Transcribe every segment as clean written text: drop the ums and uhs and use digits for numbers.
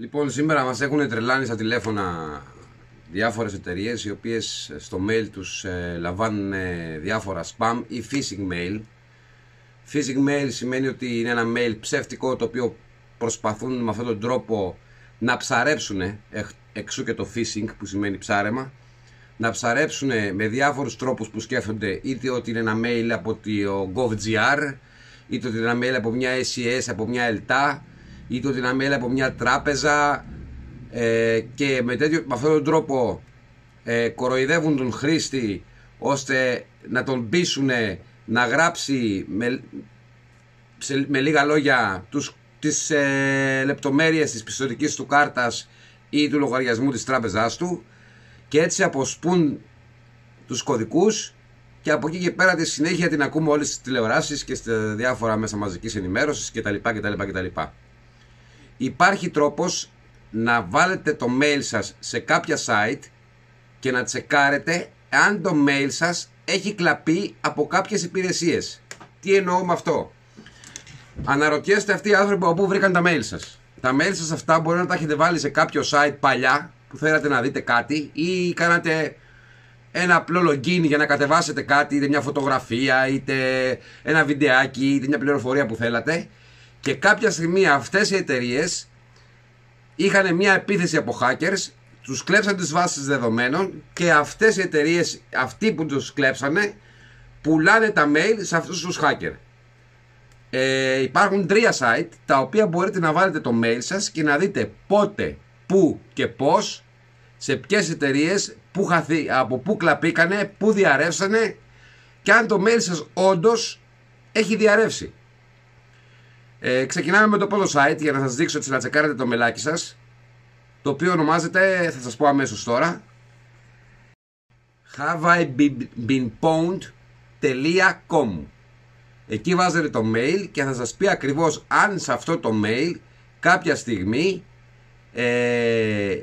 Λοιπόν, σήμερα μας έχουν τρελάνει στα τηλέφωνα διάφορες εταιρείες οι οποίες στο mail τους λαμβάνουν διάφορα spam ή phishing mail. Phishing mail σημαίνει ότι είναι ένα mail ψεύτικο το οποίο προσπαθούν με αυτόν τον τρόπο να ψαρέψουν, εξού και το phishing που σημαίνει ψάρεμα, να ψαρέψουν με διάφορους τρόπους που σκέφτονται, είτε ότι είναι ένα mail από το GovGR, είτε ότι είναι ένα mail από μια SES, από μια ΕΛΤΑ, είτε ότι είναι ένα mail από μια τράπεζα, και με αυτόν τον τρόπο κοροϊδεύουν τον χρήστη ώστε να τον πείσουν να γράψει με λίγα λόγια τις λεπτομέρειες της πιστωτικής του κάρτας ή του λογαριασμού της τράπεζάς του, και έτσι αποσπούν τους κωδικούς, και από εκεί και πέρα τη συνέχεια την ακούμε όλες στις τηλεοράσεις και στα διάφορα μέσα μαζικής ενημέρωσης κτλ. Υπάρχει τρόπος να βάλετε το mail σας σε κάποια site και να τσεκάρετε αν το mail σας έχει κλαπεί από κάποιες υπηρεσίες. Τι εννοώ με αυτό? Αναρωτιέστε αυτοί οι άνθρωποι από πού βρήκαν τα mail σας. Τα mail σας αυτά μπορεί να τα έχετε βάλει σε κάποιο site παλιά που θέλατε να δείτε κάτι, ή κάνατε ένα απλό login για να κατεβάσετε κάτι, είτε μια φωτογραφία, είτε ένα βιντεάκι, είτε μια πληροφορία που θέλατε, και κάποια στιγμή αυτές οι εταιρείες είχαν μια επίθεση από hackers, τους κλέψαν τις βάσεις δεδομένων, και αυτές οι εταιρείες, αυτοί που τους κλέψανε, πουλάνε τα mail σε αυτούς τους hackers. Υπάρχουν 3 site τα οποία μπορείτε να βάλετε το mail σας και να δείτε πότε, πού και πώς, σε ποιες εταιρείες, από πού κλαπήκανε, πού διαρρεύσανε, και αν το mail σας όντως έχει διαρρεύσει. Ξεκινάμε με το πρώτο site για να σας δείξω έτσι να τσεκάρετε το μελάκι σας, το οποίο ονομάζεται, θα σας πω αμέσως τώρα, haveibeenpwned.com. Εκεί βάζετε το mail και θα σας πει ακριβώς αν σε αυτό το mail κάποια στιγμή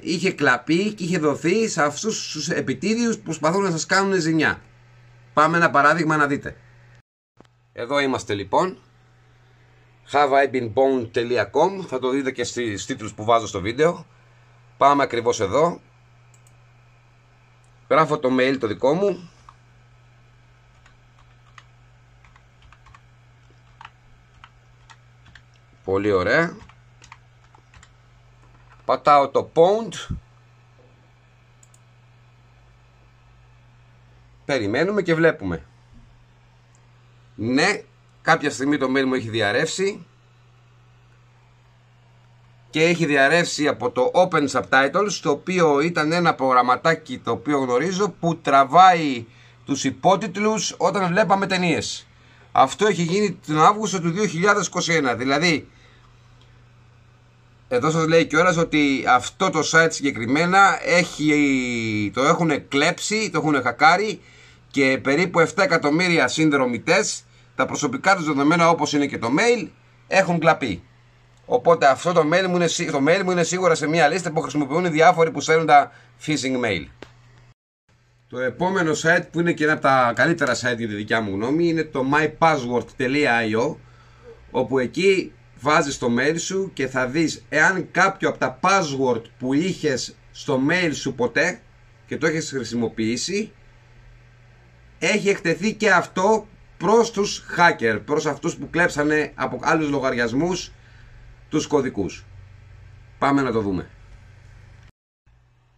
είχε κλαπεί και είχε δοθεί σε αυτούς τους επιτίδιους που προσπαθούν να σας κάνουν ζημιά. Πάμε ένα παράδειγμα να δείτε. Εδώ είμαστε λοιπόν, haveibeenpwned.com, θα το δείτε και στις τίτλους που βάζω στο βίντεο. Πάμε ακριβώς εδώ, γράφω το mail το δικό μου, πολύ ωραία, πατάω το pwned, περιμένουμε και βλέπουμε. Ναι, κάποια στιγμή το mail μου έχει διαρρεύσει, και έχει διαρρεύσει από το Open Subtitles, το οποίο ήταν ένα προγραμματάκι το οποίο γνωρίζω που τραβάει τους υπότιτλους όταν βλέπαμε ταινίες. Αυτό έχει γίνει τον Αύγουστο του 2021, δηλαδή εδώ σας λέει κιόλας ότι αυτό το site συγκεκριμένα το έχουν κλέψει, το έχουν χακάρει, και περίπου 7 εκατομμύρια συνδρομητές, τα προσωπικά τους δεδομένα όπως είναι και το mail έχουν κλαπεί. Οπότε αυτό το mail μου είναι σίγουρα σε μια λίστα που χρησιμοποιούν διάφοροι που στέλνουν τα phishing mail. Το επόμενο site, που είναι και ένα από τα καλύτερα site για τη δικιά μου γνώμη, είναι το mypassword.io, όπου εκεί βάζεις το mail σου και θα δεις εάν κάποιο από τα password που είχες στο mail σου ποτέ και το έχεις χρησιμοποιήσει, έχει εκτεθεί και αυτό προς τους hacker, προς αυτούς που κλέψανε από άλλους λογαριασμούς τους κωδικούς. Πάμε να το δούμε.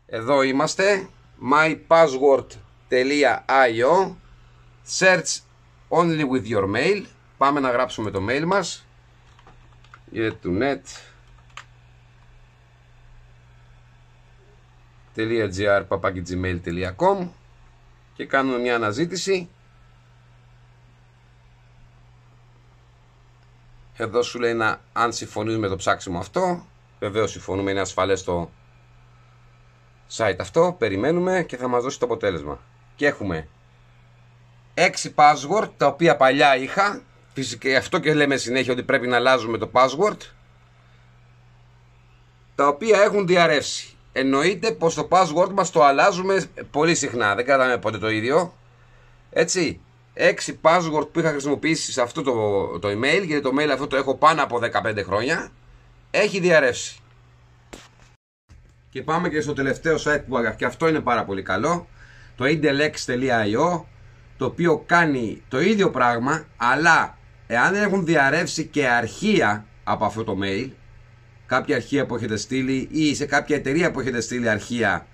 Εδώ είμαστε, mypassword.io, search only with your mail. Πάμε να γράψουμε το mail μας, gettonet.gr@gmail.com, και κάνουμε μια αναζήτηση. Εδώ σου λέει αν συμφωνείς με το ψάξιμο αυτό. Βεβαίως συμφωνούμε, είναι ασφαλές το site αυτό. Περιμένουμε και θα μας δώσει το αποτέλεσμα. Και έχουμε 6 password τα οποία παλιά είχα. Φυσικά αυτό και λέμε συνέχεια ότι πρέπει να αλλάζουμε το password, τα οποία έχουν διαρρεύσει. Εννοείται πως το password μας το αλλάζουμε πολύ συχνά, δεν κρατάμε ποτέ το ίδιο. Έτσι, 6 password που είχα χρησιμοποιήσει σε αυτό το email, γιατί το mail αυτό το έχω πάνω από 15 χρόνια, έχει διαρρεύσει. Και πάμε και στο τελευταίο site που και αυτό είναι πάρα πολύ καλό, το indelex.io, το οποίο κάνει το ίδιο πράγμα, αλλά εάν έχουν διαρρεύσει και αρχεία από αυτό το mail, κάποια αρχεία που έχετε στείλει ή σε κάποια εταιρεία που έχετε στείλει αρχεία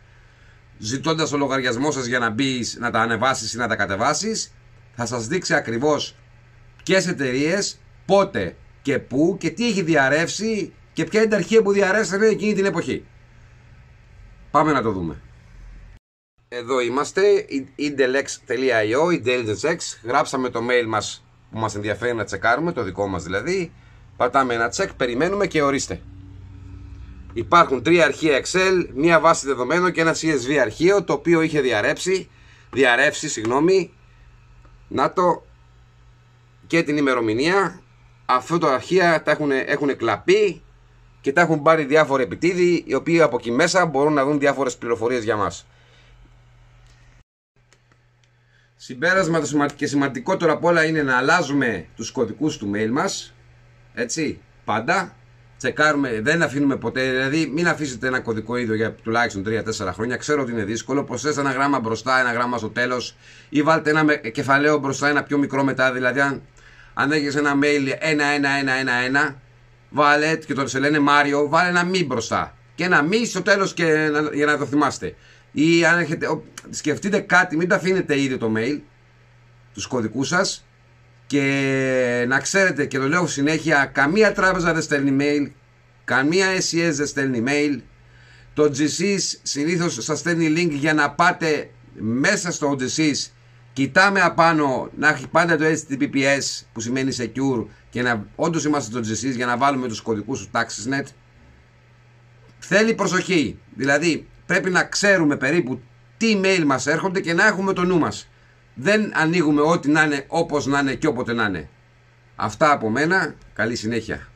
ζητώντας το λογαριασμό σας για να μπεις, να τα ανεβάσεις ή να τα κατεβάσεις, θα σας δείξει ακριβώς ποιες εταιρείες, πότε και πού και τι έχει διαρρεύσει και ποια είναι τα αρχεία που διαρρεύσανε εκείνη την εποχή. Πάμε να το δούμε. Εδώ είμαστε, indelex.io, IntelligenceX. Γράψαμε το mail μας που μας ενδιαφέρει να τσεκάρουμε, το δικό μας δηλαδή. Πατάμε ένα check, περιμένουμε και ορίστε. Υπάρχουν 3 αρχεία Excel, μία βάση δεδομένων και ένα CSV αρχείο, το οποίο είχε διαρρεύσει, να το, και την ημερομηνία. Αυτό το αρχεία τα έχουν κλαπεί και τα έχουν πάρει διάφοροι επιτίδοι, οι οποίοι από εκεί μέσα μπορούν να δουν διάφορες πληροφορίες για μας. Συμπέρασμα και σημαντικότερο απ' όλα είναι να αλλάζουμε τους κωδικούς του mail μας. Έτσι, πάντα. Τσεκάρουμε, δεν αφήνουμε ποτέ, δηλαδή μην αφήσετε ένα κωδικό ίδιο για τουλάχιστον 3-4 χρόνια. Ξέρω ότι είναι δύσκολο. Προσθέστε ένα γράμμα μπροστά, ένα γράμμα στο τέλος, ή βάλτε ένα κεφαλαίο μπροστά, ένα πιο μικρό μετά. Δηλαδή, αν έχεις ένα mail 1-1-1-1-1, βάλε και το σε λένε Μάριο, βάλε ένα μη μπροστά και ένα μη στο τέλος για να το θυμάστε. Ή αν έχετε, σκεφτείτε κάτι, μην τα αφήνετε ίδιο το mail, τους κωδικούς σας. Και να ξέρετε, και το λέω συνέχεια, καμία τράπεζα δεν στέλνει mail, καμία SES δεν στέλνει mail. Το GCS συνήθως σας στέλνει link για να πάτε μέσα στο GCS. Κοιτάμε απάνω να έχει πάντα το HTTPS που σημαίνει secure και να όντως είμαστε στο GCS για να βάλουμε τους κωδικούς του TaxisNet. Θέλει προσοχή, δηλαδή πρέπει να ξέρουμε περίπου τι mail μας έρχονται και να έχουμε το νου μας. Δεν ανοίγουμε ό,τι να είναι, όπως να είναι και όποτε να είναι. Αυτά από μένα. Καλή συνέχεια.